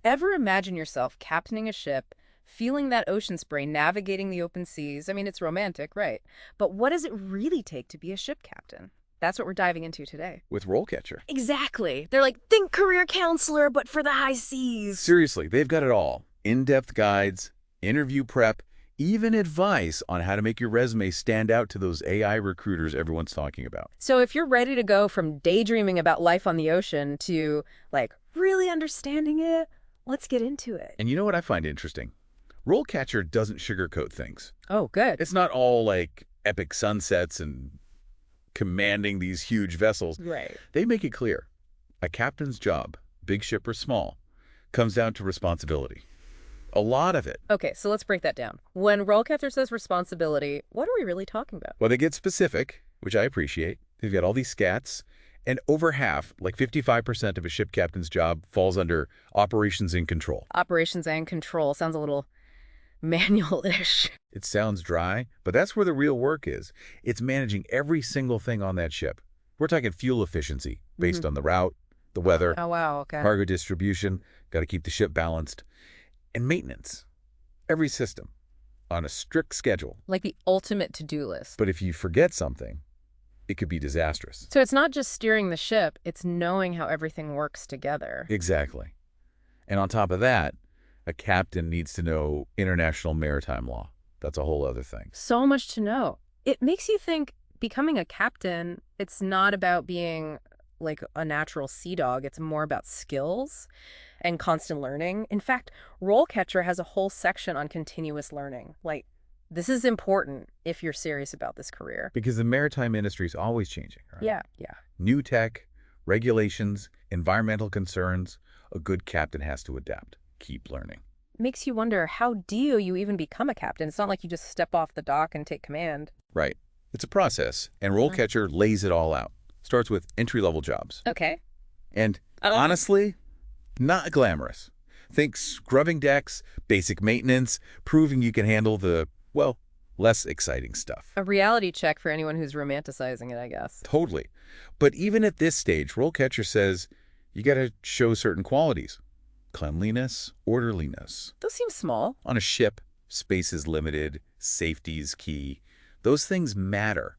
Ever imagine yourself captaining a ship, feeling that ocean spray, navigating the open seas? I mean, it's romantic, right? But what does it really take to be a ship captain? That's what we're diving into today. With RoleCatcher. Exactly. They're like, think career counselor, but for the high seas. Seriously, they've got it all. In-depth guides, interview prep, even advice on how to make your resume stand out to those AI recruiters everyone's talking about. So if you're ready to go from daydreaming about life on the ocean to, like, really understanding it, let's get into it. And you know what I find interesting? RoleCatcher doesn't sugarcoat things. Oh, good. It's not all like epic sunsets and commanding these huge vessels. Right. They make it clear. A captain's job, big ship or small, comes down to responsibility. A lot of it. Okay, so let's break that down. When RoleCatcher says responsibility, what are we really talking about? Well, they get specific, which I appreciate. They've got all these scats, and over half, like 55% of a ship captain's job, falls under operations and control. Operations and control sounds a little manual-ish. It sounds dry, but that's where the real work is. It's managing every single thing on that ship. We're talking fuel efficiency based on the route, the weather, Oh, wow, okay. cargo distribution, got to keep the ship balanced, and maintenance. Every system on a strict schedule. Like the ultimate to-do list. But if you forget something, it could be disastrous. So it's not just steering the ship, it's knowing how everything works together. Exactly. And on top of that, a captain needs to know international maritime law. That's a whole other thing. So much to know. It makes you think becoming a captain, it's not about being like a natural sea dog. It's more about skills and constant learning. In fact, RoleCatcher has a whole section on continuous learning. Like, this is important if you're serious about this career. Because the maritime industry is always changing, right? Yeah. New tech, regulations, environmental concerns. A good captain has to adapt. Keep learning. Makes you wonder, how do you even become a captain? It's not like you just step off the dock and take command. Right. It's a process, and RoleCatcher lays it all out. Starts with entry-level jobs. Okay. And honestly, not glamorous. Think scrubbing decks, basic maintenance, proving you can handle the, well, less exciting stuff. A reality check for anyone who's romanticizing it, I guess. Totally. But even at this stage, RoleCatcher says you got to show certain qualities. Cleanliness, orderliness. Those seem small. On a ship, space is limited, safety is key. Those things matter.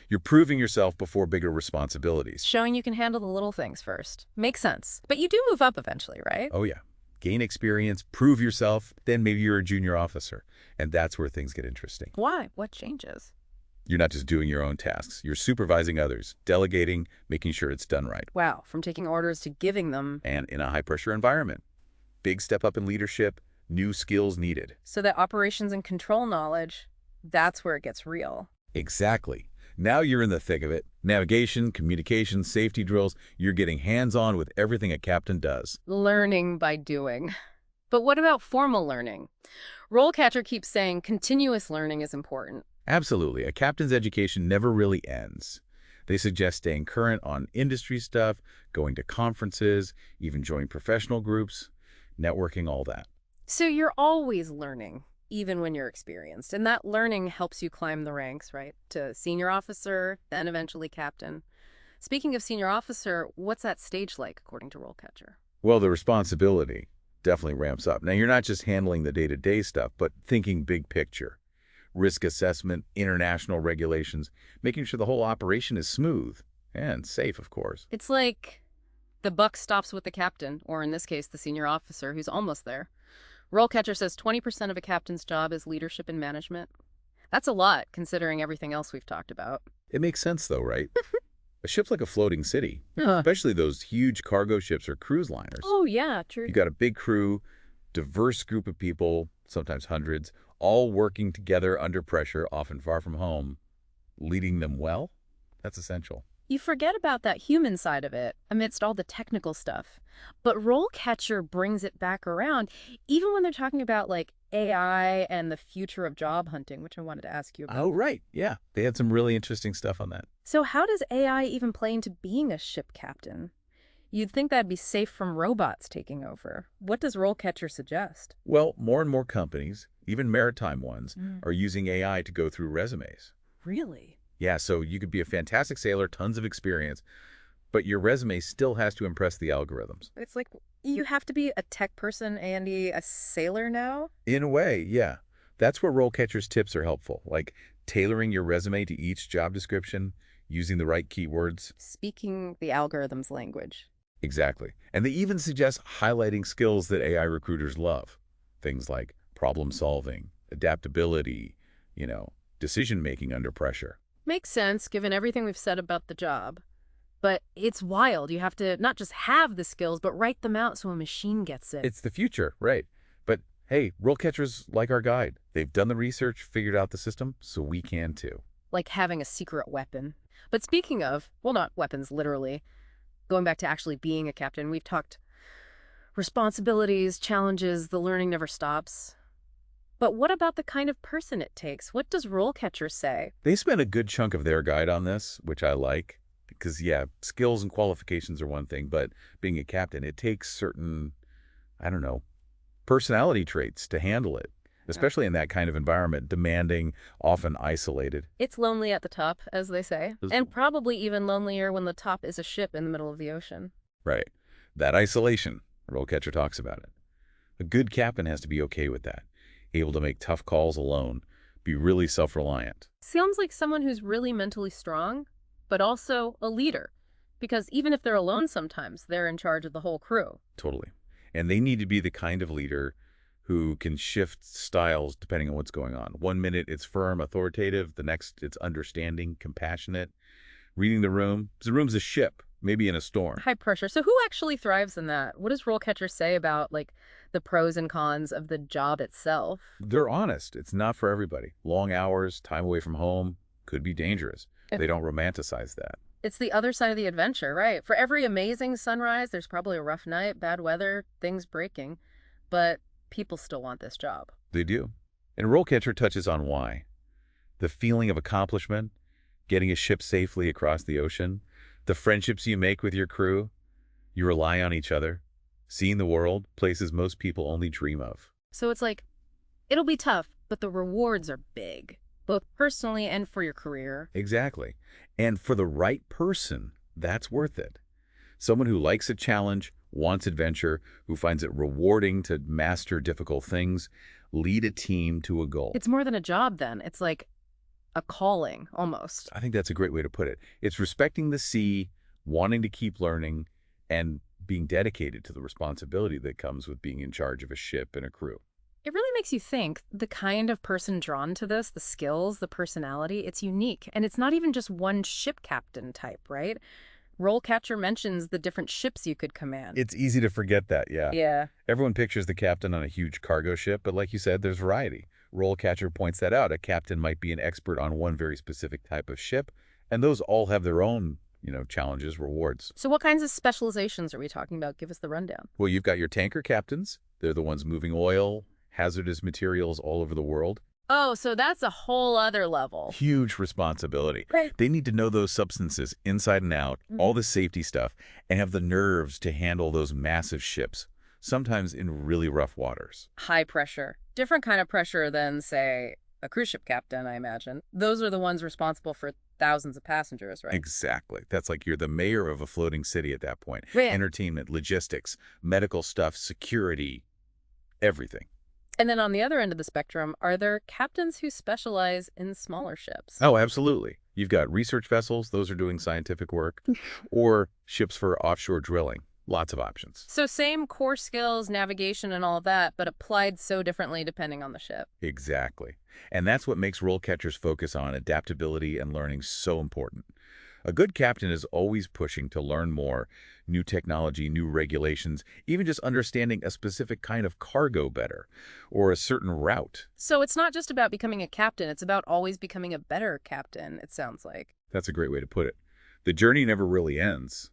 You're proving yourself before bigger responsibilities. Showing you can handle the little things first. Makes sense. But you do move up eventually, right? Oh, yeah. Gain experience, prove yourself, then maybe you're a junior officer. And that's where things get interesting. Why? What changes? You're not just doing your own tasks. You're supervising others, delegating, making sure it's done right. Wow, from taking orders to giving them. And in a high-pressure environment. Big step up in leadership, new skills needed. So that operations and control knowledge, that's where it gets real. Exactly. Now you're in the thick of it. Navigation, communication, safety drills. You're getting hands-on with everything a captain does. Learning by doing. But what about formal learning? RoleCatcher keeps saying continuous learning is important. Absolutely. A captain's education never really ends. They suggest staying current on industry stuff, going to conferences, even joining professional groups, networking, all that. So you're always learning, even when you're experienced. And that learning helps you climb the ranks, right? To senior officer, then eventually captain. Speaking of senior officer, what's that stage like, according to RoleCatcher? Well, the responsibility definitely ramps up. Now, you're not just handling the day-to-day stuff, but thinking big picture. Risk assessment, international regulations, making sure the whole operation is smooth and safe, of course. It's like the buck stops with the captain, or in this case, the senior officer who's almost there. RoleCatcher says 20% of a captain's job is leadership and management. That's a lot, considering everything else we've talked about. It makes sense, though, right? A ship's like a floating city, especially those huge cargo ships or cruise liners. Oh, yeah, true. You got a big crew, diverse group of people, sometimes hundreds, all working together under pressure, often far from home. Leading them well? That's essential. You forget about that human side of it amidst all the technical stuff. But RoleCatcher brings it back around, even when they're talking about like AI and the future of job hunting, which I wanted to ask you about. Oh, right. Yeah. They had some really interesting stuff on that. So how does AI even play into being a ship captain? You'd think that'd be safe from robots taking over. What does RoleCatcher suggest? Well, more and more companies, even maritime ones, are using AI to go through resumes. Really? Yeah, so you could be a fantastic sailor, tons of experience, but your resume still has to impress the algorithms. It's like You have to be a tech person and a sailor now? In a way, yeah. That's where RoleCatcher's tips are helpful, like tailoring your resume to each job description, using the right keywords. Speaking the algorithm's language. Exactly. And they even suggest highlighting skills that AI recruiters love. Things like problem solving, adaptability, decision-making under pressure. Makes sense, given everything we've said about the job. But it's wild. You have to not just have the skills, but write them out so a machine gets it. It's the future, right? But hey, RoleCatchers like our guide. They've done the research, figured out the system, so we can too. Like having a secret weapon. But speaking of, well, not weapons, literally, going back to actually being a captain, we've talked responsibilities, challenges, the learning never stops. But what about the kind of person it takes? What does RoleCatcher say? They spent a good chunk of their guide on this, which I like. Because, yeah, skills and qualifications are one thing, but being a captain, it takes certain, I don't know, personality traits to handle it, especially in that kind of environment, demanding, often isolated. It's lonely at the top, as they say, and probably even lonelier when the top is a ship in the middle of the ocean. Right. That isolation, RoleCatcher talks about it. A good captain has to be okay with that, able to make tough calls alone, be really self-reliant. Sounds like someone who's really mentally strong, but also a leader. Because even if they're alone sometimes, they're in charge of the whole crew. Totally. And they need to be the kind of leader who can shift styles depending on what's going on. One minute it's firm, authoritative. The next it's understanding, compassionate. Reading the room. The room's a ship, maybe in a storm. High pressure. So who actually thrives in that? What does RoleCatcher say about, like, the pros and cons of the job itself? They're honest. It's not for everybody. Long hours, time away from home, could be dangerous. They don't romanticize that. It's the other side of the adventure, right? For every amazing sunrise, there's probably a rough night, bad weather, things breaking. But people still want this job. They do. And RoleCatcher touches on why. The feeling of accomplishment, getting a ship safely across the ocean, the friendships you make with your crew, you rely on each other, seeing the world, places most people only dream of. So it's like, it'll be tough, but the rewards are big, both personally and for your career. Exactly. And for the right person, that's worth it. Someone who likes a challenge, wants adventure, who finds it rewarding to master difficult things, lead a team to a goal. It's more than a job then. It's like a calling, almost. I think that's a great way to put it. It's respecting the sea, wanting to keep learning, and being dedicated to the responsibility that comes with being in charge of a ship and a crew. It really makes you think the kind of person drawn to this, the skills, the personality, it's unique. And it's not even just one ship captain type, right? RoleCatcher mentions the different ships you could command. It's easy to forget that, yeah. Yeah. Everyone pictures the captain on a huge cargo ship, but like you said, there's variety. RoleCatcher points that out. A captain might be an expert on one very specific type of ship, and those all have their own, challenges, rewards. So what kinds of specializations are we talking about? Give us the rundown. Well, you've got your tanker captains. They're the ones moving oil, hazardous materials all over the world. Oh, so that's a whole other level. Huge responsibility. Right. They need to know those substances inside and out, all the safety stuff, and have the nerves to handle those massive ships, sometimes in really rough waters. High pressure. Different kind of pressure than, say, a cruise ship captain, I imagine. Those are the ones responsible for thousands of passengers, right? Exactly. That's like you're the mayor of a floating city at that point. Right. Entertainment, logistics, medical stuff, security, everything. And then on the other end of the spectrum, are there captains who specialize in smaller ships? Oh, absolutely. You've got research vessels. Those are doing scientific work. Or ships for offshore drilling. Lots of options. So same core skills, navigation, and all of that, but applied so differently depending on the ship. Exactly. And that's what makes RoleCatcher's focus on adaptability and learning so important. A good captain is always pushing to learn more, new technology, new regulations, even just understanding a specific kind of cargo better, or a certain route. So it's not just about becoming a captain, it's about always becoming a better captain, it sounds like. That's a great way to put it. The journey never really ends,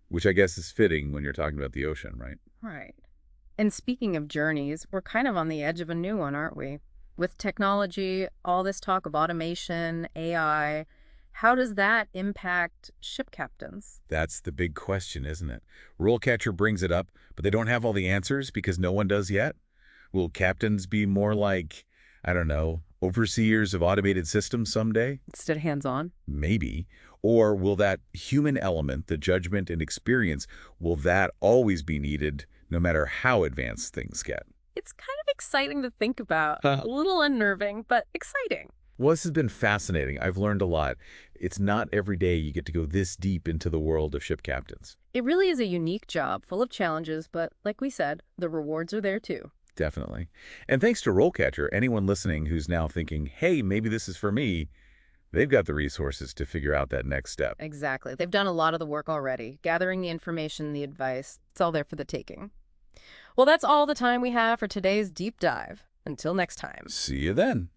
which I guess is fitting when you're talking about the ocean, right? Right. And speaking of journeys, we're kind of on the edge of a new one, aren't we? With technology, all this talk of automation, AI, how does that impact ship captains? That's the big question, isn't it? RoleCatcher brings it up, but they don't have all the answers because no one does yet. Will captains be more like, I don't know, overseers of automated systems someday? Instead of hands-on? Maybe. Or will that human element, the judgment and experience, will that always be needed no matter how advanced things get. It's kind of exciting to think about. Huh. A little unnerving, but exciting. Well, this has been fascinating. I've learned a lot. It's not every day you get to go this deep into the world of ship captains. It really is a unique job, full of challenges, but like we said, the rewards are there too. Definitely. And thanks to RoleCatcher, anyone listening who's now thinking, hey, maybe this is for me, they've got the resources to figure out that next step. Exactly. They've done a lot of the work already, gathering the information, the advice. It's all there for the taking. Well, that's all the time we have for today's deep dive. Until next time. See you then.